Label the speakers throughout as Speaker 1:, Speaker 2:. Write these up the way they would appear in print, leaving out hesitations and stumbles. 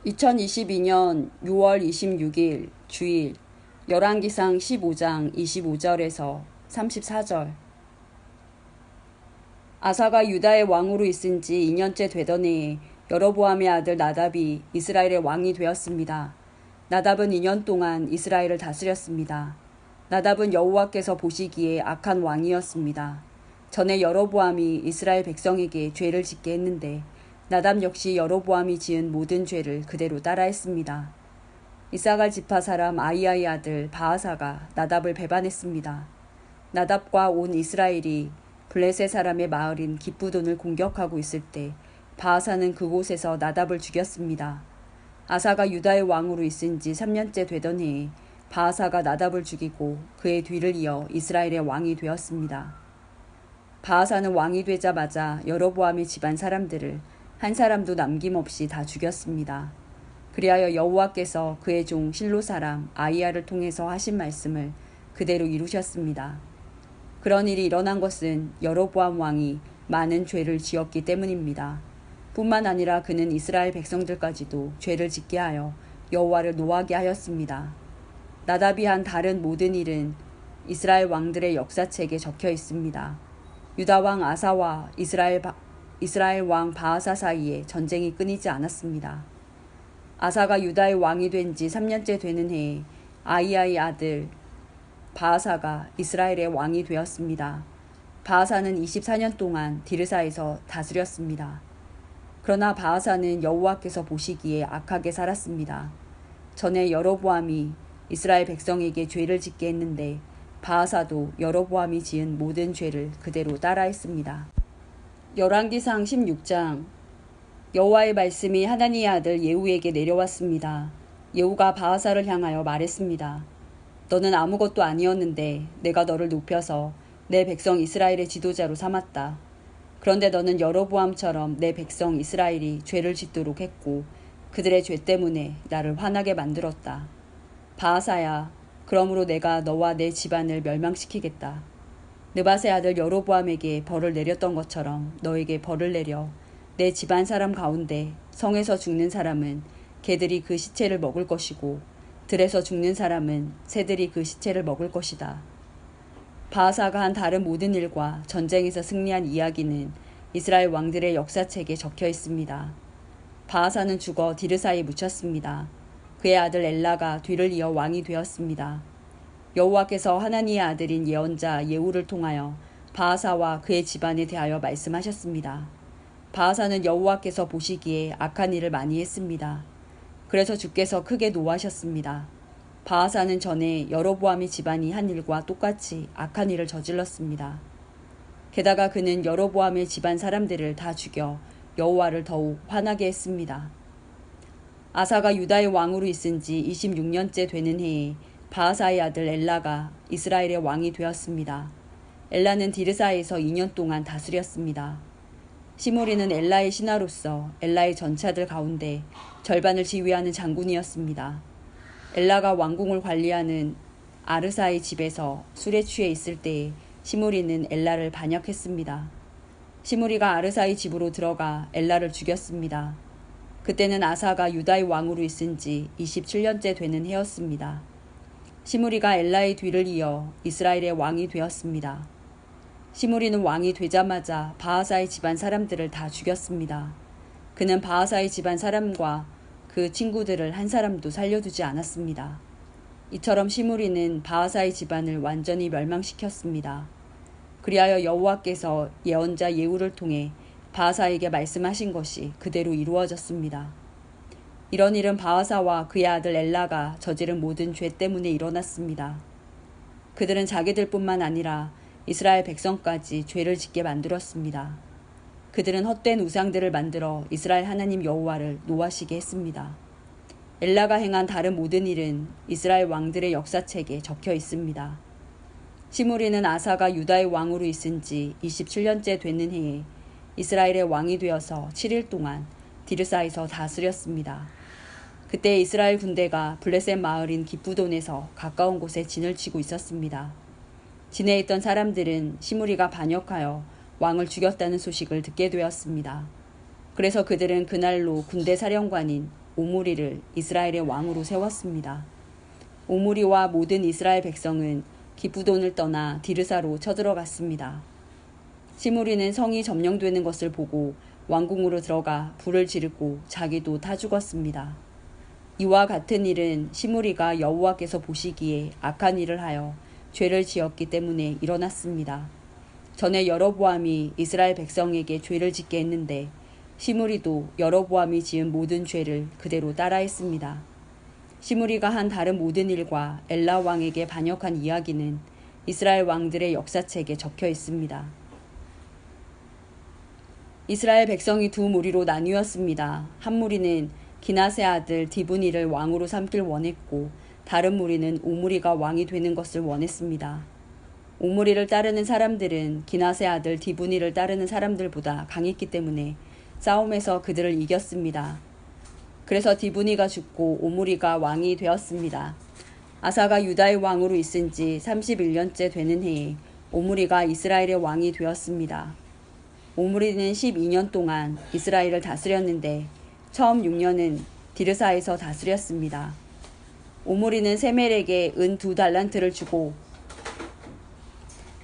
Speaker 1: 2022년 6월 26일 주일 열왕기상 15장 25절에서 34절. 아사가 유다의 왕으로 있은 지 2년째 되던 해에 여로보암의 아들 나답이 이스라엘의 왕이 되었습니다. 나답은 2년 동안 이스라엘을 다스렸습니다. 나답은 여호와께서 보시기에 악한 왕이었습니다. 전에 여로보암이 이스라엘 백성에게 죄를 짓게 했는데 나답 역시 여로보암이 지은 모든 죄를 그대로 따라했습니다. 이사갈 지파 사람 아히야의 아들 바아사가 나답을 배반했습니다. 나답과 온 이스라엘이 블레셋 사람의 마을인 기브돈을 공격하고 있을 때 바아사는 그곳에서 나답을 죽였습니다. 아사가 유다의 왕으로 있은 지 3년째 되던 해에 바아사가 나답을 죽이고 그의 뒤를 이어 이스라엘의 왕이 되었습니다. 바아사는 왕이 되자마자 여로보암의 집안 사람들을 한 사람도 남김없이 다 죽였습니다. 그리하여 여호와께서 그의 종 실로 사람 아히야를 통해서 하신 말씀을 그대로 이루셨습니다. 그런 일이 일어난 것은 여로보암 왕이 많은 죄를 지었기 때문입니다. 뿐만 아니라 그는 이스라엘 백성들까지도 죄를 짓게 하여 여호와를 노하게 하였습니다. 나답이 한 다른 모든 일은 이스라엘 왕들의 역사책에 적혀 있습니다. 유다 왕 아사와 이스라엘 왕 바아사 사이에 전쟁이 끊이지 않았습니다. 아사가 유다의 왕이 된 지 3년째 되는 해에 아히야의 아들 바아사가 이스라엘의 왕이 되었습니다. 바아사는 24년 동안 디르사에서 다스렸습니다. 그러나 바아사는 여호와께서 보시기에 악하게 살았습니다. 전에 여로보암이 이스라엘 백성에게 죄를 짓게 했는데 바아사도 여로보암이 지은 모든 죄를 그대로 따라했습니다. 열왕기상 16장. 여호와의 말씀이 하나니의 아들 예후에게 내려왔습니다. 예후가 바아사를 향하여 말했습니다. 너는 아무것도 아니었는데 내가 너를 높여서 내 백성 이스라엘의 지도자로 삼았다. 그런데 너는 여로보암처럼 내 백성 이스라엘이 죄를 짓도록 했고 그들의 죄 때문에 나를 화나게 만들었다. 바아사야, 그러므로 내가 너와 내 집안을 멸망시키겠다. 느밧의 아들 여로보암에게 벌을 내렸던 것처럼 너에게 벌을 내려 내 집안 사람 가운데 성에서 죽는 사람은 개들이 그 시체를 먹을 것이고 들에서 죽는 사람은 새들이 그 시체를 먹을 것이다. 바아사가 한 다른 모든 일과 전쟁에서 승리한 이야기는 이스라엘 왕들의 역사책에 적혀 있습니다. 바아사는 죽어 디르사에 묻혔습니다. 그의 아들 엘라가 뒤를 이어 왕이 되었습니다. 여호와께서 하나니의 아들인 예언자 예후를 통하여 바아사와 그의 집안에 대하여 말씀하셨습니다. 바아사는 여호와께서 보시기에 악한 일을 많이 했습니다. 그래서 주께서 크게 노하셨습니다. 바아사는 전에 여로보암의 집안이 한 일과 똑같이 악한 일을 저질렀습니다. 게다가 그는 여로보암의 집안 사람들을 다 죽여 여호와를 더욱 화나게 했습니다. 아사가 유다의 왕으로 있은 지 26년째 되는 해에 바아사의 아들 엘라가 이스라엘의 왕이 되었습니다. 엘라는 디르사에서 2년 동안 다스렸습니다. 시므리는 엘라의 신하로서 엘라의 전차들 가운데 절반을 지휘하는 장군이었습니다. 엘라가 왕궁을 관리하는 아르사의 집에서 술에 취해 있을 때에 시므리는 엘라를 반역했습니다. 시므리가 아르사의 집으로 들어가 엘라를 죽였습니다. 그때는 아사가 유다의 왕으로 있은 지 27년째 되는 해였습니다. 시므리가 엘라의 뒤를 이어 이스라엘의 왕이 되었습니다. 시므리는 왕이 되자마자 바아사의 집안 사람들을 다 죽였습니다. 그는 바아사의 집안 사람과 그 친구들을 한 사람도 살려두지 않았습니다. 이처럼 시므리는 바아사의 집안을 완전히 멸망시켰습니다. 그리하여 여호와께서 예언자 예후를 통해 바아사에게 말씀하신 것이 그대로 이루어졌습니다. 이런 일은 바아사와 그의 아들 엘라가 저지른 모든 죄 때문에 일어났습니다. 그들은 자기들뿐만 아니라 이스라엘 백성까지 죄를 짓게 만들었습니다. 그들은 헛된 우상들을 만들어 이스라엘 하나님 여호와를 노하시게 했습니다. 엘라가 행한 다른 모든 일은 이스라엘 왕들의 역사책에 적혀 있습니다. 시므리는 아사가 유다의 왕으로 있은 지 27년째 되는 해에 이스라엘의 왕이 되어서 7일 동안 디르사에서 다스렸습니다. 그때 이스라엘 군대가 블레셋 마을인 기브돈에서 가까운 곳에 진을 치고 있었습니다. 진에 있던 사람들은 시므리가 반역하여 왕을 죽였다는 소식을 듣게 되었습니다. 그래서 그들은 그날로 군대 사령관인 오므리를 이스라엘의 왕으로 세웠습니다. 오므리와 모든 이스라엘 백성은 기브돈을 떠나 디르사로 쳐들어갔습니다. 시므리는 성이 점령되는 것을 보고 왕궁으로 들어가 불을 지르고 자기도 타 죽었습니다. 이와 같은 일은 시므리가 여호와께서 보시기에 악한 일을 하여 죄를 지었기 때문에 일어났습니다. 전에 여로보암이 이스라엘 백성에게 죄를 짓게 했는데 시므리도 여로보암이 지은 모든 죄를 그대로 따라했습니다. 시므리가 한 다른 모든 일과 엘라 왕에게 반역한 이야기는 이스라엘 왕들의 역사책에 적혀 있습니다. 이스라엘 백성이 두 무리로 나뉘었습니다. 한 무리는 기낫의 아들 디브니를 왕으로 삼길 원했고 다른 무리는 오므리가 왕이 되는 것을 원했습니다. 오므리를 따르는 사람들은 기낫의 아들 디브니를 따르는 사람들보다 강했기 때문에 싸움에서 그들을 이겼습니다. 그래서 디브니가 죽고 오므리가 왕이 되었습니다. 아사가 유다의 왕으로 있은 지 31년째 되는 해에 오므리가 이스라엘의 왕이 되었습니다. 오므리는 12년 동안 이스라엘을 다스렸는데 처음 6년은 디르사에서 다스렸습니다. 오므리는 세멜에게 은 2달란트를 주고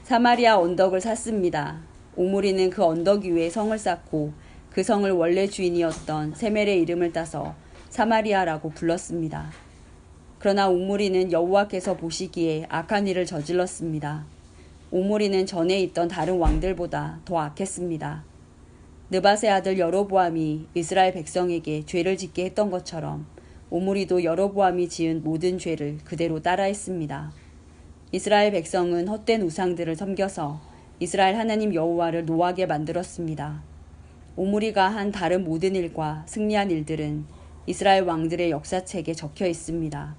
Speaker 1: 사마리아 언덕을 샀습니다. 오므리는 그 언덕 위에 성을 쌓고 그 성을 원래 주인이었던 세멜의 이름을 따서 사마리아라고 불렀습니다. 그러나 오므리는 여호와께서 보시기에 악한 일을 저질렀습니다. 오므리는 전에 있던 다른 왕들보다 더 악했습니다. 느밧의 아들 여로보암이 이스라엘 백성에게 죄를 짓게 했던 것처럼 오므리도 여로보암이 지은 모든 죄를 그대로 따라했습니다. 이스라엘 백성은 헛된 우상들을 섬겨서 이스라엘 하나님 여호와를 노하게 만들었습니다. 오므리가 한 다른 모든 일과 승리한 일들은 이스라엘 왕들의 역사책에 적혀 있습니다.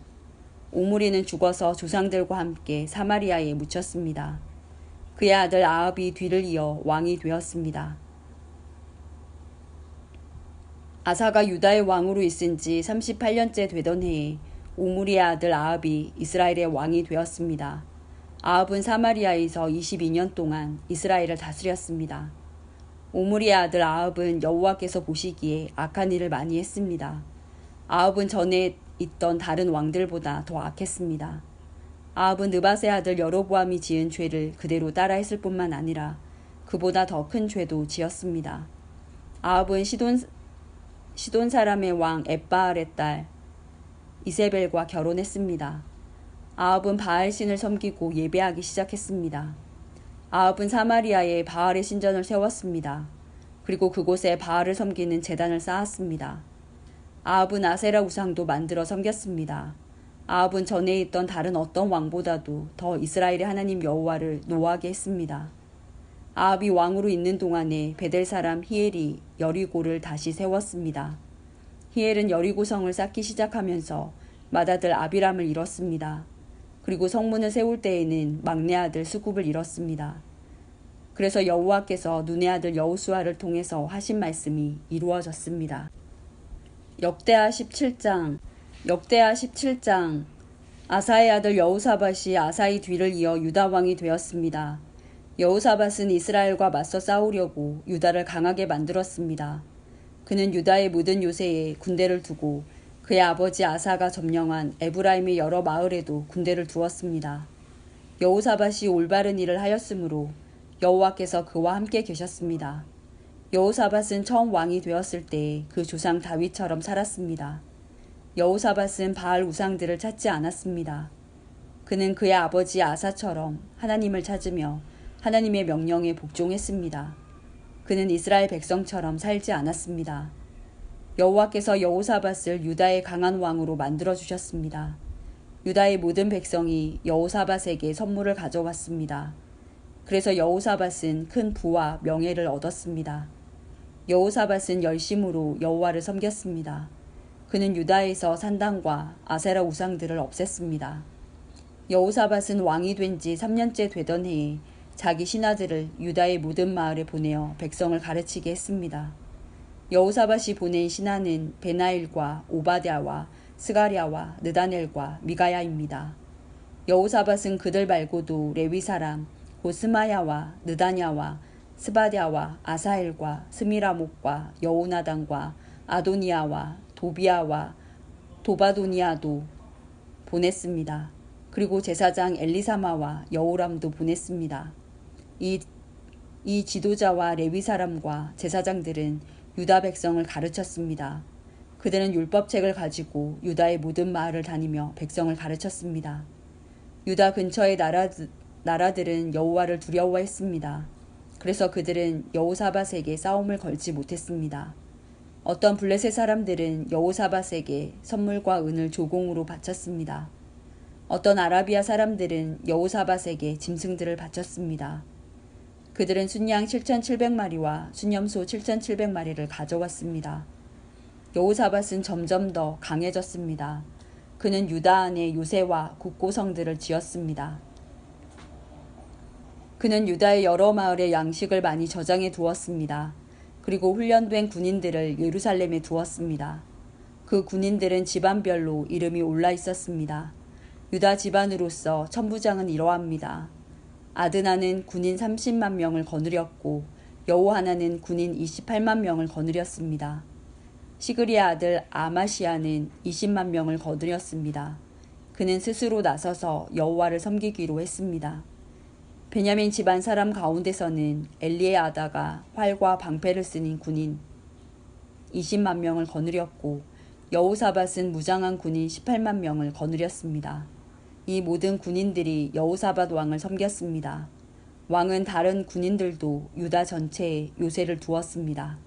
Speaker 1: 오므리는 죽어서 조상들과 함께 사마리아에 묻혔습니다. 그의 아들 아합이 뒤를 이어 왕이 되었습니다. 아사가 유다의 왕으로 있은 지 38년째 되던 해에 오므리의 아들 아합이 이스라엘의 왕이 되었습니다. 아합은 사마리아에서 22년 동안 이스라엘을 다스렸습니다. 오므리의 아들 아합은 여호와께서 보시기에 악한 일을 많이 했습니다. 아합은 전에 있던 다른 왕들보다 더 악했습니다. 아합은 느밧의 아들 여로보암이 지은 죄를 그대로 따라했을 뿐만 아니라 그보다 더 큰 죄도 지었습니다. 아합은 시돈 사람의 왕 엣바알의 딸 이세벨과 결혼했습니다. 아합은 바알신을 섬기고 예배하기 시작했습니다. 아합은 사마리아에 바알의 신전을 세웠습니다. 그리고 그곳에 바알을 섬기는 제단을 쌓았습니다. 아합은 아세라 우상도 만들어 섬겼습니다. 아합은 전에 있던 다른 어떤 왕보다도 더 이스라엘의 하나님 여호와를 노하게 했습니다. 아합이 왕으로 있는 동안에 베델 사람 히엘이 여리고를 다시 세웠습니다. 히엘은 여리고성을 쌓기 시작하면서 맏아들 아비람을 잃었습니다. 그리고 성문을 세울 때에는 막내 아들 수굽을 잃었습니다. 그래서 여호와께서 눈의 아들 여호수아를 통해서 하신 말씀이 이루어졌습니다. 역대하 17장 아사의 아들 여호사밧이 아사의 뒤를 이어 유다 왕이 되었습니다. 여호사밧은 이스라엘과 맞서 싸우려고 유다를 강하게 만들었습니다. 그는 유다의 모든 요새에 군대를 두고 그의 아버지 아사가 점령한 에브라임의 여러 마을에도 군대를 두었습니다. 여호사밧이 올바른 일을 하였으므로 여호와께서 그와 함께 계셨습니다. 여호사밧은 처음 왕이 되었을 때 그 조상 다윗처럼 살았습니다. 여호사밧은 바알 우상들을 찾지 않았습니다. 그는 그의 아버지 아사처럼 하나님을 찾으며 하나님의 명령에 복종했습니다. 그는 이스라엘 백성처럼 살지 않았습니다. 여호와께서 여호사밧을 유다의 강한 왕으로 만들어주셨습니다. 유다의 모든 백성이 여호사밧에게 선물을 가져왔습니다. 그래서 여호사밧은 큰 부와 명예를 얻었습니다. 여호사밧은 열심으로 여호와를 섬겼습니다. 그는 유다에서 산당과 아세라 우상들을 없앴습니다. 여호사밧은 왕이 된 지 3년째 되던 해에 자기 신하들을 유다의 모든 마을에 보내어 백성을 가르치게 했습니다. 여호사밧이 보낸 신하는 베나일과 오바댜와 스가랴와 느다넬과 미가야입니다. 여호사밧은 그들 말고도 레위 사람 고스마야와 느다냐와 스바랴와 아사엘과 스미라목과 여호나단과 아도니아와 도비아와 도바도니아도 보냈습니다. 그리고 제사장 엘리사마와 여호람도 보냈습니다. 이 지도자와 레위 사람과 제사장들은 유다 백성을 가르쳤습니다. 그들은 율법책을 가지고 유다의 모든 마을을 다니며 백성을 가르쳤습니다. 유다 근처의 나라들은 여호와를 두려워했습니다. 그래서 그들은 여호사밧에게 싸움을 걸지 못했습니다. 어떤 블레셋 사람들은 여호사밧에게 선물과 은을 조공으로 바쳤습니다. 어떤 아라비아 사람들은 여호사밧에게 짐승들을 바쳤습니다. 그들은 순양 7,700마리와 순염소 7,700마리를 가져왔습니다. 여호사밧은 점점 더 강해졌습니다. 그는 유다 안에 요새와 국고성들을 지었습니다. 그는 유다의 여러 마을에 양식을 많이 저장해 두었습니다. 그리고 훈련된 군인들을 예루살렘에 두었습니다. 그 군인들은 집안별로 이름이 올라 있었습니다. 유다 집안으로서 천부장은 이러합니다. 아드나는 군인 30만 명을 거느렸고 여호하나는 군인 28만 명을 거느렸습니다. 시그리의 아들 아마시아는 20만 명을 거느렸습니다. 그는 스스로 나서서 여호와를 섬기기로 했습니다. 베냐민 집안 사람 가운데서는 엘리의 아다가 활과 방패를 쓰는 군인 20만 명을 거느렸고 여호사밧은 무장한 군인 18만 명을 거느렸습니다. 이 모든 군인들이 여호사밧 왕을 섬겼습니다. 왕은 다른 군인들도 유다 전체에 요새를 두었습니다.